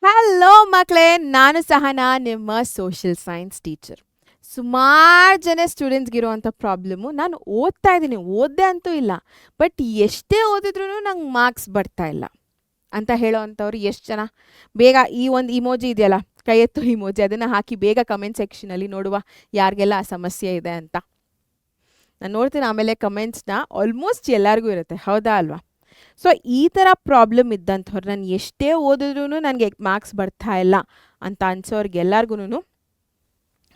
Hello ಮಕ್ಕಳೇ, ನಾನು ಸಹನಾ, ನಿಮ್ಮ ಸೋಷಿಯಲ್ ಸೈನ್ಸ್ ಟೀಚರ್. ಸುಮಾರು ಜನ ಸ್ಟೂಡೆಂಟ್ಸ್ಗಿರುವಂಥ ಪ್ರಾಬ್ಲಮ್ಮು, ನಾನು ಓದ್ತಾ ಇದ್ದೀನಿ, ಓದ್ದೆ ಅಂತೂ ಇಲ್ಲ, ಬಟ್ ಎಷ್ಟೇ ಓದಿದ್ರೂ ನಂಗೆ ಮಾರ್ಕ್ಸ್ ಬರ್ತಾ ಇಲ್ಲ ಅಂತ ಹೇಳೋ ಅಂಥವ್ರು ಎಷ್ಟು ಜನ? ಬೇಗ ಈ ಒಂದು ಇಮೋಜಿ ಇದೆಯಲ್ಲ, ಕೈ ಎತ್ತು ಇಮೋಜಿ, ಅದನ್ನು ಹಾಕಿ ಬೇಗ ಕಮೆಂಟ್ ಸೆಕ್ಷನಲ್ಲಿ ನೋಡುವ ಯಾರಿಗೆಲ್ಲ ಆ ಸಮಸ್ಯೆ ಇದೆ ಅಂತ. ನಾನು ನೋಡ್ತೀನಿ ಆಮೇಲೆ ಕಮೆಂಟ್ಸ್ನ. ಆಲ್ಮೋಸ್ಟ್ ಎಲ್ಲರಿಗೂ ಇರುತ್ತೆ, ಹೌದಾ ಅಲ್ವಾ? ಸೊ ಈ ಥರ ಪ್ರಾಬ್ಲಮ್ ಇದ್ದಂಥವ್ರು, ನಾನು ಎಷ್ಟೇ ಓದಿದ್ರೂ ನನಗೆ ಮಾರ್ಕ್ಸ್ ಬರ್ತಾ ಇಲ್ಲ ಅಂತ ಅನ್ಸೋರ್ಗೆಲ್ಲರಿಗೂ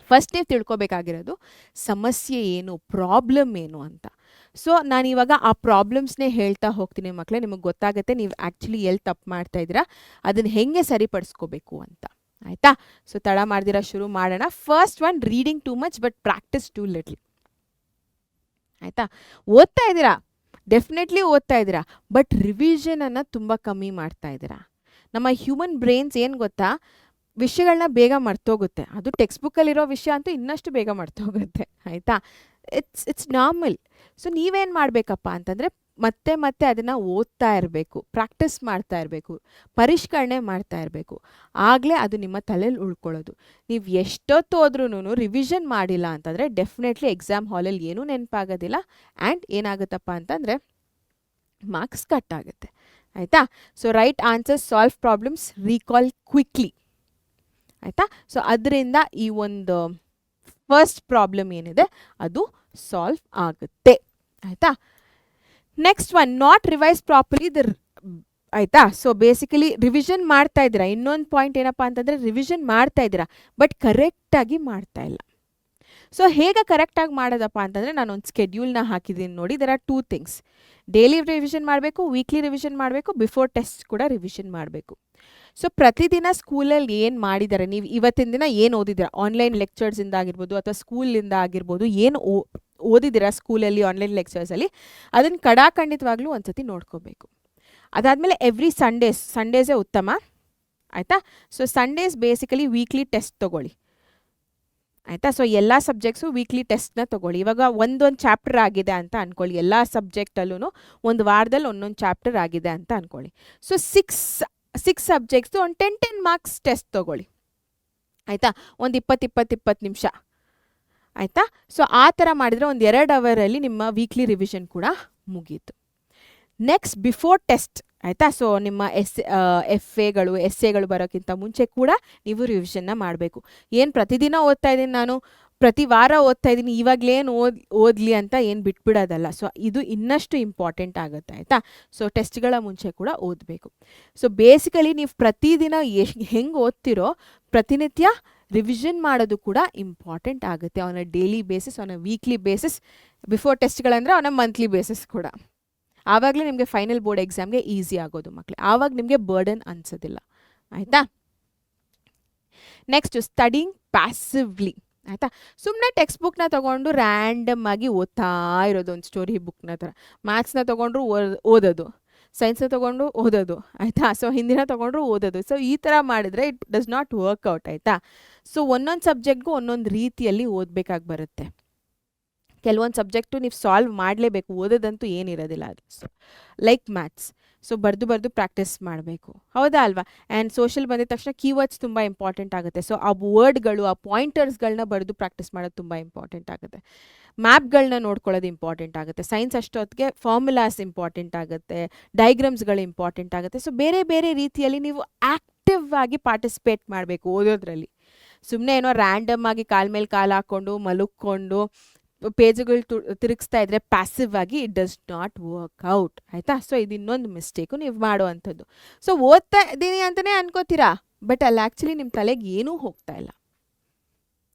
ಫಸ್ಟ್ ನೀವು ತಿಳ್ಕೊಬೇಕಾಗಿರೋದು ಸಮಸ್ಯೆ ಏನು, ಪ್ರಾಬ್ಲಮ್ ಏನು ಅಂತ. ಸೊ ನಾನಿವಾಗ ಆ ಪ್ರಾಬ್ಲಮ್ಸ್ನೇ ಹೇಳ್ತಾ ಹೋಗ್ತೀನಿ ಮಕ್ಕಳೇ, ನಿಮಗೆ ಗೊತ್ತಾಗುತ್ತೆ ನೀವು ಆ್ಯಕ್ಚುಲಿ ಎಲ್ಲಿ ತಪ್ಪು ಮಾಡ್ತಾ ಇದ್ದೀರಾ, ಅದನ್ನು ಹೆಂಗೆ ಸರಿಪಡಿಸ್ಕೋಬೇಕು ಅಂತ. ಆಯಿತಾ? ಸೊ ತಡ ಮಾಡ್ದಿರಾ ಶುರು ಮಾಡೋಣ. First one, reading too much but practice two little. ಆಯಿತಾ? ಓದ್ತಾ ಇದ್ದೀರಾ, ಡೆಫಿನೆಟ್ಲಿ ಓದ್ತಾ ಇದ್ದೀರಾ, ಬಟ್ ರಿವಿಷನನ್ನು ತುಂಬ ಕಮ್ಮಿ ಮಾಡ್ತಾ ಇದ್ದೀರಾ. ನಮ್ಮ ಹ್ಯೂಮನ್ ಬ್ರೈನ್ಸ್ ಏನು ಗೊತ್ತಾ, ವಿಷಯಗಳನ್ನ ಬೇಗ ಮರ್ತೋಗುತ್ತೆ. ಅದು ಟೆಕ್ಸ್ಟ್ ಬುಕ್ಕಲ್ಲಿರೋ ವಿಷಯ ಅಂತೂ ಇನ್ನಷ್ಟು ಬೇಗ ಮರ್ತೋಗುತ್ತೆ. ಆಯಿತಾ? It's normal. ಸೊ ನೀವೇನು ಮಾಡಬೇಕಪ್ಪ ಅಂತಂದರೆ, ಮತ್ತೆ ಮತ್ತೆ ಅದನ್ನು ಓದ್ತಾ ಇರಬೇಕು, ಪ್ರಾಕ್ಟೀಸ್ ಮಾಡ್ತಾ ಇರಬೇಕು, ಪರಿಷ್ಕರಣೆ ಮಾಡ್ತಾ ಇರಬೇಕು. ಆಗಲೇ ಅದು ನಿಮ್ಮ ತಲೆಯಲ್ಲಿ ಉಳ್ಕೊಳ್ಳೋದು. ನೀವು ಎಷ್ಟೊತ್ತು ಹೋದ್ರೂ ರಿವಿಷನ್ ಮಾಡಿಲ್ಲ ಅಂತಂದರೆ ಡೆಫಿನೆಟ್ಲಿ ಎಕ್ಸಾಮ್ ಹಾಲಲ್ಲಿ ಏನೂ ನೆನಪಾಗೋದಿಲ್ಲ. ಆ್ಯಂಡ್ ಏನಾಗುತ್ತಪ್ಪ ಅಂತಂದರೆ ಮಾರ್ಕ್ಸ್ ಕಟ್ ಆಗುತ್ತೆ. ಆಯಿತಾ? So right answers, solve problems, recall quickly. ಆಯಿತಾ? ಸೊ ಅದರಿಂದ ಈ ಒಂದು ಫಸ್ಟ್ ಪ್ರಾಬ್ಲಮ್ ಏನಿದೆ ಅದು ಸಾಲ್ವ್ ಆಗುತ್ತೆ. ಆಯಿತಾ? Next one, not revise properly the. ಆಯಿತಾ? ಸೊ ಬೇಸಿಕಲಿ ರಿವಿಷನ್ ಮಾಡ್ತಾ ಇದ್ದೀರಾ. ಇನ್ನೊಂದು ಪಾಯಿಂಟ್ ಏನಪ್ಪ ಅಂತಂದರೆ, ರಿವಿಷನ್ ಮಾಡ್ತಾ ಇದ್ದೀರಾ ಬಟ್ ಕರೆಕ್ಟಾಗಿ ಮಾಡ್ತಾ ಇಲ್ಲ. ಸೊ ಹೇಗೆ ಕರೆಕ್ಟಾಗಿ ಮಾಡೋದಪ್ಪ ಅಂತಂದರೆ, ನಾನೊಂದು ಸ್ಕೆಡ್ಯೂಲ್ನ ಹಾಕಿದ್ದೀನಿ ನೋಡಿ. There are two things. Daily revision ಮಾಡಬೇಕು, ವೀಕ್ಲಿ ರಿವಿಷನ್ ಮಾಡಬೇಕು, ಬಿಫೋರ್ ಟೆಸ್ಟ್ ಕೂಡ ರಿವಿಷನ್ ಮಾಡಬೇಕು. ಸೊ ಪ್ರತಿದಿನ ಸ್ಕೂಲಲ್ಲಿ ಏನು ಮಾಡಿದ್ದಾರೆ, ನೀವು ಇವತ್ತಿನ ದಿನ ಏನು ಓದಿದ್ದೀರಾ, ಆನ್ಲೈನ್ ಲೆಕ್ಚರ್ಸಿಂದ ಆಗಿರ್ಬೋದು ಅಥವಾ ಸ್ಕೂಲಿಂದ ಆಗಿರ್ಬೋದು, ಏನು ಓದಿದ್ದೀರಾ ಸ್ಕೂಲಲ್ಲಿ ಆನ್ಲೈನ್ ಲೆಕ್ಚರ್ಸಲ್ಲಿ, ಅದನ್ನು ಖಂಡಿತವಾಗ್ಲೂ ಒಂದು ಸತಿ ನೋಡ್ಕೋಬೇಕು. ಅದಾದಮೇಲೆ ಎವ್ರಿ ಸಂಡೇಸೇ ಉತ್ತಮ. ಆಯಿತಾ? So Sundays basically weekly test ತೊಗೊಳ್ಳಿ. ಆಯಿತಾ? ಸೊ ಎಲ್ಲ ಸಬ್ಜೆಕ್ಟ್ಸು ವೀಕ್ಲಿ ಟೆಸ್ಟ್ನ ತೊಗೊಳ್ಳಿ. ಇವಾಗ ಒಂದೊಂದು ಚಾಪ್ಟರ್ ಆಗಿದೆ ಅಂತ ಅಂದ್ಕೊಳ್ಳಿ, ಎಲ್ಲ ಸಬ್ಜೆಕ್ಟಲ್ಲೂ ಒಂದು ವಾರದಲ್ಲಿ ಒಂದೊಂದು ಚಾಪ್ಟರ್ ಆಗಿದೆ ಅಂತ ಅಂದ್ಕೊಳ್ಳಿ. ಸೊ ಸಿಕ್ಸ್ ಸಬ್ಜೆಕ್ಟ್ಸು ಒಂದು 10 ಮಾರ್ಕ್ಸ್ ಟೆಸ್ಟ್ ತೊಗೊಳ್ಳಿ. ಆಯಿತಾ? ಒಂದು 20 ನಿಮಿಷ. ಆಯಿತಾ? ಸೊ ಆ ಥರ ಮಾಡಿದರೆ ಒಂದು 2 ಅವರಲ್ಲಿ ನಿಮ್ಮ ವೀಕ್ಲಿ ರಿವಿಷನ್ ಕೂಡ ಮುಗೀತು. Next, before test. ಆಯಿತಾ? ಸೊ ನಿಮ್ಮ ಎಸ್ಸೆಗಳು ಬರೋಕ್ಕಿಂತ ಮುಂಚೆ ಕೂಡ ನೀವು ರಿವಿಷನ್ನ ಮಾಡಬೇಕು. ಏನು ಪ್ರತಿದಿನ ಓದ್ತಾ ಇದ್ದೀನಿ ನಾನು, ಪ್ರತಿ ವಾರ ಓದ್ತಾ ಇದ್ದೀನಿ, ಇವಾಗಲೇನು ಓದಲಿ ಅಂತ ಏನು ಬಿಟ್ಬಿಡೋದಲ್ಲ. ಸೊ ಇದು ಇನ್ನಷ್ಟು ಇಂಪಾರ್ಟೆಂಟ್ ಆಗುತ್ತೆ. ಆಯಿತಾ? ಸೊ ಟೆಸ್ಟ್ಗಳ ಮುಂಚೆ ಕೂಡ ಓದಬೇಕು. ಸೊ ಬೇಸಿಕಲಿ ನೀವು ಪ್ರತಿದಿನ ಹೆಂಗೆ ಓದ್ತಿರೋ, ಪ್ರತಿನಿತ್ಯ ರಿವಿಷನ್ ಮಾಡೋದು ಕೂಡ ಇಂಪಾರ್ಟೆಂಟ್ ಆಗುತ್ತೆ. On a daily basis, on a weekly basis, before ಟೆಸ್ಟ್ಗಳಂದರೆ ಆನ್ ಅ ಮಂತ್ಲಿ ಬೇಸಿಸ್ ಕೂಡ. ಆವಾಗಲೇ ನಿಮಗೆ ಫೈನಲ್ ಬೋರ್ಡ್ ಎಕ್ಸಾಮ್ಗೆ ಈಸಿ ಆಗೋದು ಮಕ್ಕಳೇ. ಆವಾಗ ನಿಮಗೆ ಬರ್ಡನ್ ಅನಿಸೋದಿಲ್ಲ. ಆಯಿತಾ? Next, studying passively. ಆಯಿತಾ? ಸುಮ್ಮನೆ ಟೆಕ್ಸ್ಟ್ ಬುಕ್ನ ತೊಗೊಂಡು ರ್ಯಾಂಡಮ್ ಆಗಿ ಓದ್ತಾ ಇರೋದು, ಒಂದು ಸ್ಟೋರಿ ಬುಕ್ನ ಥರ. ಮ್ಯಾಥ್ಸ್ನ ತೊಗೊಂಡ್ರು ಓದೋದು, ಸೈನ್ಸ್ನ ತೊಗೊಂಡು ಓದೋದು. ಆಯಿತಾ? ಸೊ ಹಿಂದಿನ ತೊಗೊಂಡ್ರು ಓದೋದು. ಸೊ ಈ ಥರ ಮಾಡಿದರೆ ಇಟ್ ಡಸ್ ನಾಟ್ ವರ್ಕ್ಔಟ್. ಆಯಿತಾ? ಸೊ ಒಂದೊಂದು ಸಬ್ಜೆಕ್ಟ್ಗೂ ಒಂದೊಂದು ರೀತಿಯಲ್ಲಿ ಓದಬೇಕಾಗಿ ಬರುತ್ತೆ. ಕೆಲವೊಂದು ಸಬ್ಜೆಕ್ಟು ನೀವು ಸಾಲ್ವ್ ಮಾಡಲೇಬೇಕು, ಓದೋದಂತೂ ಏನಿರೋದಿಲ್ಲ ಅದು. Like maths. ಸೊ ಬರೆದು ಪ್ರಾಕ್ಟೀಸ್ ಮಾಡಬೇಕು, ಹೌದಾ ಅಲ್ವಾ? ಆ್ಯಂಡ್ ಸೋಷಲ್ ಬಂದಿದ ತಕ್ಷಣ ಕೀವರ್ಡ್ಸ್ ತುಂಬ ಇಂಪಾರ್ಟೆಂಟ್ ಆಗುತ್ತೆ. ಸೊ ಆ ವರ್ಡ್ಗಳು, ಆ ಪಾಯಿಂಟರ್ಸ್ಗಳನ್ನ ಬರೆದು ಪ್ರಾಕ್ಟೀಸ್ ಮಾಡೋದು ತುಂಬ ಇಂಪಾರ್ಟೆಂಟ್ ಆಗುತ್ತೆ. ಮ್ಯಾಪ್ಗಳನ್ನ ನೋಡ್ಕೊಳ್ಳೋದು ಇಂಪಾರ್ಟೆಂಟ್ ಆಗುತ್ತೆ. ಸೈನ್ಸ್ ಅಷ್ಟೊತ್ತಿಗೆ ಫಾರ್ಮುಲಾಸ್ ಇಂಪಾರ್ಟೆಂಟ್ ಆಗುತ್ತೆ, ಡೈಗ್ರಾಮ್ಸ್ಗಳು ಇಂಪಾರ್ಟೆಂಟ್ ಆಗುತ್ತೆ. ಸೊ ಬೇರೆ ಬೇರೆ ರೀತಿಯಲ್ಲಿ ನೀವು ಆ್ಯಕ್ಟಿವ್ ಆಗಿ ಪಾರ್ಟಿಸಿಪೇಟ್ ಮಾಡಬೇಕು ಓದೋದ್ರಲ್ಲಿ. ಸುಮ್ಮನೆ ಏನೋ ರ್ಯಾಂಡಮ್ ಆಗಿ ಕಾಲ ಮೇಲೆ ಕಾಲು ಹಾಕ್ಕೊಂಡು ಮಲಕ್ಕೊಂಡು ಪೇಜ್ಗಳು ತಿರುಗಿಸ್ತಾ ಇದ್ರೆ ಪ್ಯಾಸಿವ್ ಆಗಿ it does not work out. ಆಯಿತಾ? ಸೊ ಇದು ಇನ್ನೊಂದು ಮಿಸ್ಟೇಕು ನೀವು ಮಾಡುವಂಥದ್ದು. ಸೊ ಓದ್ತಾ ಇದ್ದೀನಿ ಅಂತಲೇ ಅನ್ಕೋತೀರಾ, ಬಟ್ ಅಲ್ಲಿ ಆ್ಯಕ್ಚುಲಿ ನಿಮ್ಮ ತಲೆಗೆ ಏನೂ ಹೋಗ್ತಾ ಇಲ್ಲ.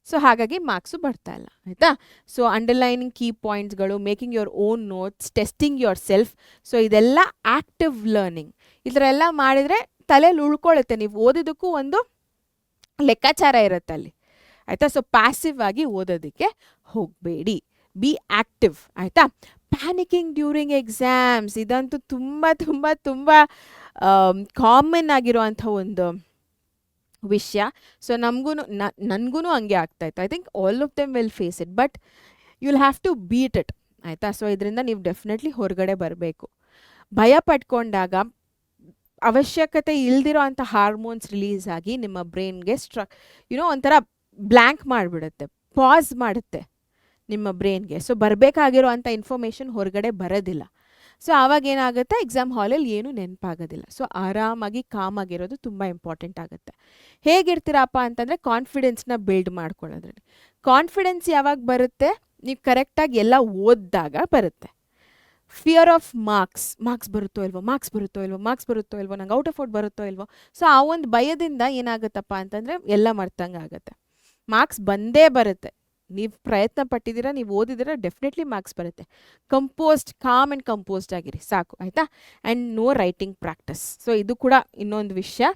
ಸೊ ಹಾಗಾಗಿ ಮಾರ್ಕ್ಸು ಬರ್ತಾ ಇಲ್ಲ. ಆಯಿತಾ? ಸೊ ಅಂಡರ್ಲೈನಿಂಗ್ ಕೀ ಪಾಯಿಂಟ್ಸ್ಗಳು, making your own notes, testing your self. So ಇದೆಲ್ಲ ಆ್ಯಕ್ಟಿವ್ ಲರ್ನಿಂಗ್. ಈ ಥರ ಎಲ್ಲ ಮಾಡಿದರೆ ತಲೆಯಲ್ಲಿ ಉಳ್ಕೊಳ್ಳುತ್ತೆ. ನೀವು ಓದೋದಕ್ಕೂ ಒಂದು ಲೆಕ್ಕಾಚಾರ ಇರುತ್ತೆ ಅಲ್ಲಿ. ಆಯಿತಾ? ಸೊ ಪ್ಯಾಸಿವ್ ಆಗಿ ಓದೋದಕ್ಕೆ ಹೋಗಬೇಡಿ, ಬಿ ಆ್ಯಕ್ಟಿವ್. ಆಯಿತಾ? ಪ್ಯಾನಿಕಿಂಗ್ ಡ್ಯೂರಿಂಗ್ ಎಕ್ಸಾಮ್ಸ್, ಇದಂತೂ ತುಂಬ ತುಂಬ ತುಂಬ ಕಾಮನ್ ಆಗಿರುವಂಥ ಒಂದು ವಿಷಯ. ಸೊ ನನಗೂ ಹಂಗೆ ಆಗ್ತಾಯಿತ್ತು. I think all of them will face it, but you will have to beat it. ಆಯಿತಾ? ಸೊ ಇದರಿಂದ ನೀವು ಡೆಫಿನೆಟ್ಲಿ ಹೊರಗಡೆ ಬರಬೇಕು. ಭಯ ಪಡ್ಕೊಂಡಾಗ ಅವಶ್ಯಕತೆ ಇಲ್ದಿರೋ ಅಂಥ ಹಾರ್ಮೋನ್ಸ್ ರಿಲೀಸ್ ಆಗಿ ನಿಮ್ಮ ಬ್ರೈನ್ಗೆ ಒಂಥರ ಬ್ಲ್ಯಾಂಕ್ ಮಾಡಿಬಿಡುತ್ತೆ, ಪಾಸ್ ಮಾಡುತ್ತೆ ನಿಮ್ಮ ಬ್ರೈನ್ಗೆ. ಸೊ ಬರಬೇಕಾಗಿರೋ ಅಂಥ ಇನ್ಫಾರ್ಮೇಷನ್ ಹೊರಗಡೆ ಬರೋದಿಲ್ಲ. ಸೊ ಆವಾಗ ಏನಾಗುತ್ತೆ, ಎಕ್ಸಾಮ್ ಹಾಲಲ್ಲಿ ಏನೂ ನೆನಪಾಗೋದಿಲ್ಲ. ಸೊ ಆರಾಮಾಗಿ ಕಾಮಾಗಿರೋದು ತುಂಬ ಇಂಪಾರ್ಟೆಂಟ್ ಆಗುತ್ತೆ. ಹೇಗಿರ್ತೀರಪ್ಪ ಅಂತಂದರೆ ಕಾನ್ಫಿಡೆನ್ಸ್ನ ಬಿಲ್ಡ್ ಮಾಡ್ಕೊಳ್ಳೋದ್ರಲ್ಲಿ. ಕಾನ್ಫಿಡೆನ್ಸ್ ಯಾವಾಗ ಬರುತ್ತೆ, ನೀವು ಕರೆಕ್ಟಾಗಿ ಎಲ್ಲ ಓದಿದಾಗ ಬರುತ್ತೆ. ಫಿಯರ್ ಆಫ್ ಮಾರ್ಕ್ಸ್ ಬರುತ್ತೋ ಇಲ್ವೋ, ನಂಗೆ ಔಟ್ ಆಫ್ ಔಟ್ ಬರುತ್ತೋ ಇಲ್ವೋ. ಸೊ ಆ ಒಂದು ಭಯದಿಂದ ಏನಾಗುತ್ತಪ್ಪ ಅಂತಂದರೆ ಎಲ್ಲ ಮರ್ತಂಗೆ ಆಗುತ್ತೆ. ಮಾರ್ಕ್ಸ್ ಬಂದೇ ಬರುತ್ತೆ, ನೀವು ಪ್ರಯತ್ನ ಪಟ್ಟಿದ್ದೀರಾ, ನೀವು ಓದಿದ್ದೀರಾ, ಡೆಫಿನೆಟ್ಲಿ ಮಾರ್ಕ್ಸ್ ಬರುತ್ತೆ. ಕಾಮ್ ಆ್ಯಂಡ್ ಕಂಪೋಸ್ಡ್ ಆಗಿರಿ ಸಾಕು, ಆಯಿತಾ. And no writing practice. So ಇದು ಕೂಡ ಇನ್ನೊಂದು ವಿಷಯ.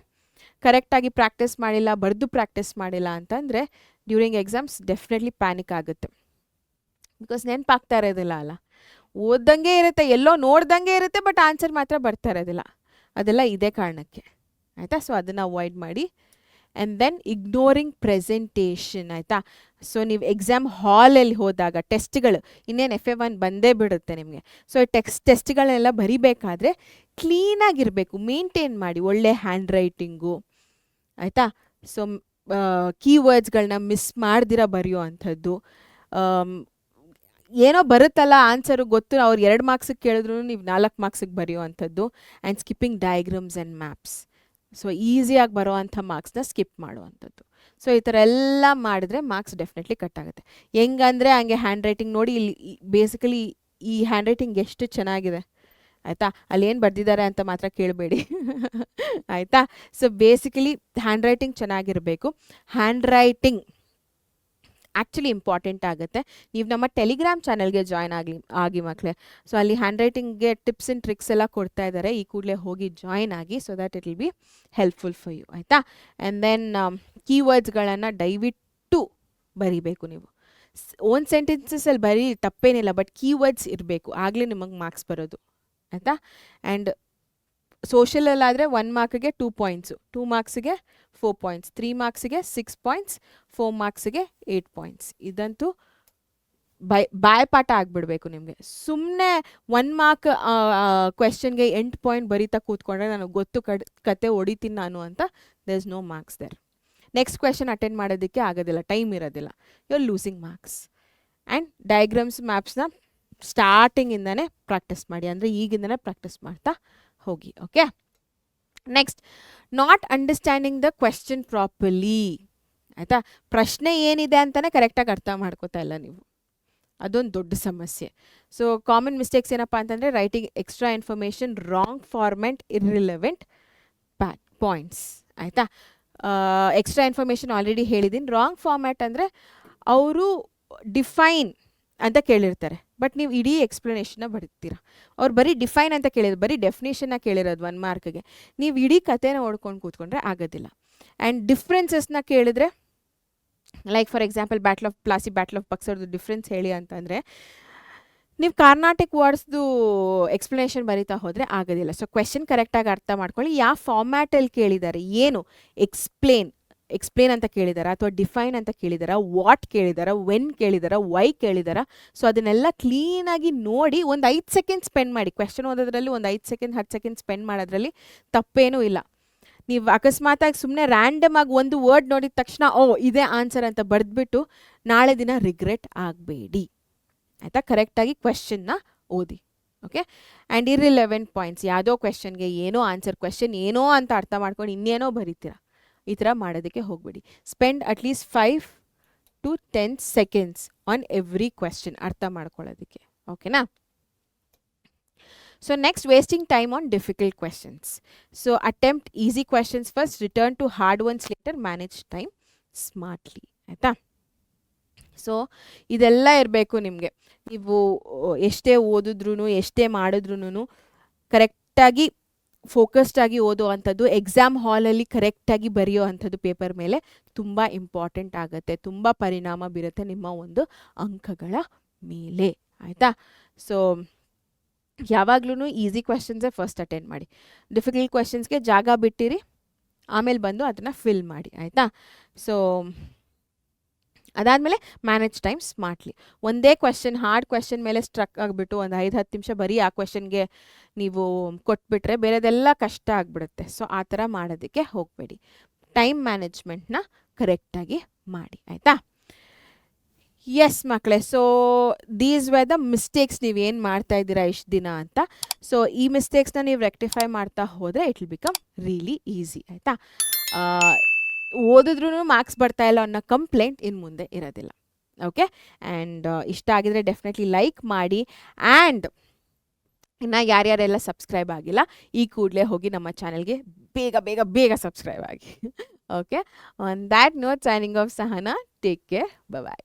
ಕರೆಕ್ಟಾಗಿ ಪ್ರಾಕ್ಟೀಸ್ ಮಾಡಿಲ್ಲ, ಬರೆದು ಪ್ರಾಕ್ಟೀಸ್ ಮಾಡಿಲ್ಲ ಅಂತಂದರೆ ಡ್ಯೂರಿಂಗ್ ಎಕ್ಸಾಮ್ಸ್ ಡೆಫಿನೆಟ್ಲಿ ಪ್ಯಾನಿಕ್ ಆಗುತ್ತೆ. ಬಿಕಾಸ್ ನೆನಪಾಗ್ತಾ ಇರೋದಿಲ್ಲ ಅಲ್ಲ, ಓದ್ದಂಗೆ ಇರುತ್ತೆ, ಎಲ್ಲೋ ನೋಡ್ದಂಗೆ ಇರುತ್ತೆ, ಬಟ್ ಆನ್ಸರ್ ಮಾತ್ರ ಬರ್ತಾ ಇರೋದಿಲ್ಲ. ಅದೆಲ್ಲ ಇದೇ ಕಾರಣಕ್ಕೆ, ಆಯಿತಾ. ಸೊ ಅದನ್ನು ಅವಾಯ್ಡ್ ಮಾಡಿ. ಆ್ಯಂಡ್ ದೆನ್ ಇಗ್ನೋರಿಂಗ್ ಪ್ರೆಸೆಂಟೇಷನ್, ಆಯಿತಾ. ಸೊ ನೀವು ಎಕ್ಸಾಮ್ ಹಾಲಲ್ಲಿ ಹೋದಾಗ ಟೆಸ್ಟ್ಗಳು ಇನ್ನೇನು FA1 ಬಂದೇ ಬಿಡುತ್ತೆ ನಿಮಗೆ. ಸೊ ಟೆಸ್ಟ್ಗಳನ್ನೆಲ್ಲ ಬರಿಬೇಕಾದ್ರೆ ಕ್ಲೀನಾಗಿರಬೇಕು, ಮೇಂಟೈನ್ ಮಾಡಿ, ಒಳ್ಳೆ ಹ್ಯಾಂಡ್ ರೈಟಿಂಗು, ಆಯಿತಾ. ಸೊ ಕೀವರ್ಡ್ಸ್ಗಳನ್ನ ಮಿಸ್ ಮಾಡ್ದಿರ ಬರೆಯೋ ಅಂಥದ್ದು. ಏನೋ ಬರುತ್ತಲ್ಲ ಆನ್ಸರು ಗೊತ್ತು, ಅವ್ರು 2 ಮಾರ್ಕ್ಸಿಗೆ ಕೇಳಿದ್ರು ನೀವು 4 ಮಾರ್ಕ್ಸಿಗೆ ಬರೆಯೋ ಅಂಥದ್ದು. And skipping diagrams and maps. So ಈಸಿಯಾಗಿ ಬರೋ ಅಂಥ ಮಾರ್ಕ್ಸ್ನ ಸ್ಕಿಪ್ ಮಾಡುವಂಥದ್ದು. ಸೊ ಈ ಥರ ಎಲ್ಲ ಮಾಡಿದ್ರೆ ಮಾರ್ಕ್ಸ್ ಡೆಫಿನೆಟ್ಲಿ ಕಟ್ ಆಗುತ್ತೆ. ಹೆಂಗಂದರೆ ಹಂಗೆ ಹ್ಯಾಂಡ್ ರೈಟಿಂಗ್ ನೋಡಿ, ಇಲ್ಲಿ ಬೇಸಿಕಲಿ ಈ ಹ್ಯಾಂಡ್ ರೈಟಿಂಗ್ ಎಷ್ಟು ಚೆನ್ನಾಗಿದೆ, ಆಯಿತಾ. ಅಲ್ಲೇನು ಬರೆದಿದ್ದಾರೆ ಅಂತ ಮಾತ್ರ ಕೇಳಬೇಡಿ, ಆಯಿತಾ. ಸೊ ಬೇಸಿಕಲಿ ಹ್ಯಾಂಡ್ ರೈಟಿಂಗ್ ಚೆನ್ನಾಗಿರಬೇಕು. ಹ್ಯಾಂಡ್ ರೈಟಿಂಗ್ ಆ್ಯಕ್ಚುಲಿ ಇಂಪಾರ್ಟೆಂಟ್ ಆಗುತ್ತೆ. ನೀವು ನಮ್ಮ ಟೆಲಿಗ್ರಾಮ್ ಚಾನಲ್ಗೆ ಜಾಯ್ನ್ ಆಗಿ ಮಕ್ಕಳೇ. ಸೊ ಅಲ್ಲಿ ಹ್ಯಾಂಡ್ ರೈಟಿಂಗ್ಗೆ ಟಿಪ್ಸ್ ಆ್ಯಂಡ್ ಟ್ರಿಕ್ಸ್ ಎಲ್ಲ ಕೊಡ್ತಾ ಇದ್ದಾರೆ. ಈ ಕೂಡಲೇ ಹೋಗಿ ಜಾಯ್ನ್ ಆಗಿ, so that it will be helpful for you, ಆಯಿತಾ. ಆ್ಯಂಡ್ ದೆನ್ ಕೀವರ್ಡ್ಸ್ಗಳನ್ನು ದಯವಿಟ್ಟು ಬರಿಬೇಕು ನೀವು. ಓನ್ ಸೆಂಟೆನ್ಸಸಲ್ಲಿ ಬರೀ ತಪ್ಪೇನಿಲ್ಲ, ಬಟ್ ಕೀವರ್ಡ್ಸ್ ಇರಬೇಕು, ಆಗಲೇ ನಿಮಗೆ ಮಾರ್ಕ್ಸ್ ಬರೋದು, ಆಯಿತಾ. ಆ್ಯಂಡ್ ಸೋಷಲಲ್ಲಾದರೆ 1 ಮಾರ್ಕ್ಗೆ 2 ಪಾಯಿಂಟ್ಸು, 2 ಮಾರ್ಕ್ಸಿಗೆ 4 ಪಾಯಿಂಟ್ಸ್, 3 ಮಾರ್ಕ್ಸಿಗೆ 6 ಪಾಯಿಂಟ್ಸ್, 4 ಮಾರ್ಕ್ಸಿಗೆ 8 ಪಾಯಿಂಟ್ಸ್. ಇದಂತೂ ಬಾಯ್ಪಾಠ ಆಗಿಬಿಡ್ಬೇಕು ನಿಮಗೆ. ಸುಮ್ಮನೆ 1 ಮಾರ್ಕ್ ಕ್ವೆಶನ್ಗೆ 8 ಪಾಯಿಂಟ್ ಬರೀತಾ ಕೂತ್ಕೊಂಡ್ರೆ ನನಗೆ ಗೊತ್ತು ಕತೆ ಹೊಡಿತೀನಿ ನಾನು ಅಂತ, there is no marks there. Next question attend ಮಾಡೋದಕ್ಕೆ ಆಗೋದಿಲ್ಲ, ಟೈಮ್ ಇರೋದಿಲ್ಲ, you are losing marks. And diagrams ಮ್ಯಾಪ್ಸ್ನ ಸ್ಟಾರ್ಟಿಂಗಿಂದನೇ ಪ್ರಾಕ್ಟೀಸ್ ಮಾಡಿ, ಅಂದರೆ ಈಗಿಂದನೇ ಪ್ರಾಕ್ಟೀಸ್ ಮಾಡ್ತಾ ಹೋಗಿ, okay. Next, not understanding the question properly, ಆಯಿತಾ. ಪ್ರಶ್ನೆ ಏನಿದೆ ಅಂತಲೇ ಕರೆಕ್ಟಾಗಿ ಅರ್ಥ ಮಾಡ್ಕೋತಾ ಇಲ್ಲ ನೀವು, ಅದೊಂದು ದೊಡ್ಡ ಸಮಸ್ಯೆ. ಸೊ ಕಾಮನ್ ಮಿಸ್ಟೇಕ್ಸ್ ಏನಪ್ಪ ಅಂತಂದರೆ writing extra information, wrong format, irrelevant points, ಆಯಿತಾ. ಎಕ್ಸ್ಟ್ರಾ ಇನ್ಫಾರ್ಮೇಷನ್ ಆಲ್ರೆಡಿ ಹೇಳಿದ್ದೀನಿ. ರಾಂಗ್ ಫಾರ್ಮ್ಯಾಟ್ ಅಂದರೆ ಅವರು ಡಿಫೈನ್ ಅಂತ ಕೇಳಿರ್ತಾರೆ, ಬಟ್ ನೀವು ಇಡೀ ಎಕ್ಸ್ಪ್ಲನೇಷನ್ನ ಬರೀತೀರಾ. ಅವ್ರು ಬರೀ ಡಿಫೈನ್ ಅಂತ ಕೇಳಿದ್ರು, ಬರೀ ಡೆಫಿನೇಷನ್ನ ಕೇಳಿರೋದು 1 ಮಾರ್ಕ್ಗೆ, ನೀವು ಇಡೀ ಕಥೆನ ಓಡ್ಕೊಂಡು ಕೂತ್ಕೊಂಡ್ರೆ ಆಗೋದಿಲ್ಲ. ಆ್ಯಂಡ್ ಡಿಫ್ರೆನ್ಸಸ್ನ ಕೇಳಿದ್ರೆ, like for example battle of ಬಕ್ಸರ್ದು ಡಿಫ್ರೆನ್ಸ್ ಹೇಳಿ ಅಂತಂದರೆ, ನೀವು ಕಾರ್ನಾಟಿಕ್ ವರ್ಡ್ಸ್ದು ಎಕ್ಸ್ಪ್ಲನೇಷನ್ ಬರೀತಾ ಹೋದರೆ ಆಗೋದಿಲ್ಲ. ಸೊ ಕ್ವೆಶನ್ ಕರೆಕ್ಟಾಗಿ ಅರ್ಥ ಮಾಡ್ಕೊಳ್ಳಿ, ಯಾವ ಫಾರ್ಮ್ಯಾಟಲ್ಲಿ ಕೇಳಿದ್ದಾರೆ, ಏನು ಎಕ್ಸ್ಪ್ಲೇನ್ ಅಂತ ಕೇಳಿದಾರ, ಅಥವಾ ಡಿಫೈನ್ ಅಂತ ಕೇಳಿದಾರ, ವಾಟ್ ಕೇಳಿದಾರ, ವೆನ್ ಕೇಳಿದಾರ, ವೈ ಕೇಳಿದಾರ. ಸೊ ಅದನ್ನೆಲ್ಲ ಕ್ಲೀನಾಗಿ ನೋಡಿ ಒಂದು 5 ಸೆಕೆಂಡ್ ಸ್ಪೆಂಡ್ ಮಾಡಿ. ಕ್ವೆಶನ್ ಓದೋದ್ರಲ್ಲಿ ಒಂದು 5 ಸೆಕೆಂಡ್ 10 ಸೆಕೆಂಡ್ ಸ್ಪೆಂಡ್ ಮಾಡೋದ್ರಲ್ಲಿ ತಪ್ಪೇನೂ ಇಲ್ಲ. ನೀವು ಅಕಸ್ಮಾತಾಗಿ ಸುಮ್ಮನೆ ರ್ಯಾಂಡಮ್ ಆಗಿ ಒಂದು ವರ್ಡ್ ನೋಡಿದ ತಕ್ಷಣ ಇದೇ ಆನ್ಸರ್ ಅಂತ ಬರೆದ್ಬಿಟ್ಟು ನಾಳೆ ದಿನ ರಿಗ್ರೆಟ್ ಆಗಬೇಡಿ, ಆಯಿತಾ. ಕರೆಕ್ಟಾಗಿ ಕ್ವೆಶನ್ನ ಓದಿ, ಓಕೆ. ಆ್ಯಂಡ್ ಇರ್ರಿಲೆವೆಂಟ್ ಪಾಯಿಂಟ್ಸ್, ಯಾವುದೋ ಕ್ವೆಶನ್ಗೆ ಏನೋ ಆನ್ಸರ್, ಕ್ವೆಶನ್ ಏನೋ ಅಂತ ಅರ್ಥ ಮಾಡ್ಕೊಂಡು ಇನ್ನೇನೋ ಬರೀತೀರಾ, ಈ ಥರ ಮಾಡೋದಕ್ಕೆ ಹೋಗಬೇಡಿ. Spend at least 5 to 10 seconds on every question ಅರ್ಥ ಮಾಡ್ಕೊಳ್ಳೋದಕ್ಕೆ, ಓಕೆನಾ. So next, wasting time on difficult questions. So attempt easy questions first, return to hard ones later, manage time smartly, ಆಯಿತಾ. ಸೊ ಇದೆಲ್ಲ ಇರಬೇಕು ನಿಮಗೆ. ನೀವು ಎಷ್ಟೇ ಓದಿದ್ರೂ ಎಷ್ಟೇ ಮಾಡಿದ್ರೂ ಕರೆಕ್ಟಾಗಿ ಫೋಕಸ್ಡ್ ಆಗಿ ಓದೋ ಅಂಥದ್ದು, ಎಕ್ಸಾಮ್ ಹಾಲಲ್ಲಿ ಕರೆಕ್ಟಾಗಿ ಬರೆಯೋ ಅಂಥದ್ದು ಪೇಪರ್ ಮೇಲೆ ತುಂಬ ಇಂಪಾರ್ಟೆಂಟ್ ಆಗುತ್ತೆ, ತುಂಬ ಪರಿಣಾಮ ಬೀರುತ್ತೆ ನಿಮ್ಮ ಒಂದು ಅಂಕಗಳ ಮೇಲೆ, ಆಯಿತಾ. ಸೊ ಯಾವಾಗ್ಲೂ ಈಸಿ ಕ್ವೆಶನ್ಸೇ ಫಸ್ಟ್ ಅಟೆಂಡ್ ಮಾಡಿ. ಡಿಫಿಕಲ್ಟ್ ಕ್ವೆಶನ್ಸ್ಗೆ ಜಾಗ ಬಿಟ್ಟಿರಿ, ಆಮೇಲೆ ಬಂದು ಅದನ್ನು ಫಿಲ್ ಮಾಡಿ, ಆಯಿತಾ. ಸೊ ಅದಾದಮೇಲೆ ಮ್ಯಾನೇಜ್ ಟೈಮ್ ಸ್ಮಾರ್ಟ್ಲಿ. ಒಂದೇ ಕ್ವೆಶ್ಚನ್, ಹಾರ್ಡ್ ಕ್ವೆಶ್ಚನ್ ಮೇಲೆ ಸ್ಟ್ರಕ್ ಆಗಿಬಿಟ್ಟು ಒಂದು 5-10 ನಿಮಿಷ ಬರೀ ಆ ಕ್ವೆಶ್ಚನ್ಗೆ ನೀವು ಕೊಟ್ಬಿಟ್ರೆ ಬೇರೆದೆಲ್ಲ ಕಷ್ಟ ಆಗಿಬಿಡುತ್ತೆ. ಸೊ ಆ ಥರ ಮಾಡೋದಕ್ಕೆ ಹೋಗಬೇಡಿ. ಟೈಮ್ ಮ್ಯಾನೇಜ್ಮೆಂಟ್ನ ಕರೆಕ್ಟಾಗಿ ಮಾಡಿ, ಆಯಿತಾ? ಎಸ್ ಮಕ್ಕಳೇ, so these way the mistakes ನೀವೇನು ಮಾಡ್ತಾ ಇದ್ದೀರಾ ಇಷ್ಟು ದಿನ ಅಂತ. ಸೊ ಈ ಮಿಸ್ಟೇಕ್ಸ್ನ ನೀವು ರೆಕ್ಟಿಫೈ ಮಾಡ್ತಾ ಹೋದರೆ it will become really easy, ಆಯಿತಾ? ಓದಿದ್ರೂ ಮಾರ್ಕ್ಸ್ ಬರ್ತಾ ಇಲ್ಲ ಅನ್ನೋ ಕಂಪ್ಲೇಂಟ್ ಇನ್ನು ಮುಂದೆ ಇರೋದಿಲ್ಲ. ಓಕೆ, ಆ್ಯಂಡ್ ಇಷ್ಟ ಆಗಿದ್ರೆ ಡೆಫಿನೆಟ್ಲಿ ಲೈಕ್ ಮಾಡಿ. ಆ್ಯಂಡ್ ಇನ್ನು ಯಾರ್ಯಾರೆಲ್ಲ ಸಬ್ಸ್ಕ್ರೈಬ್ ಆಗಿಲ್ಲ ಈ ಕೂಡಲೇ ಹೋಗಿ ನಮ್ಮ ಚಾನಲ್ಗೆ ಬೇಗ ಬೇಗ ಬೇಗ ಸಬ್ಸ್ಕ್ರೈಬ್ ಆಗಿ. Okay, on that note signing off Sahana. Take care, bye.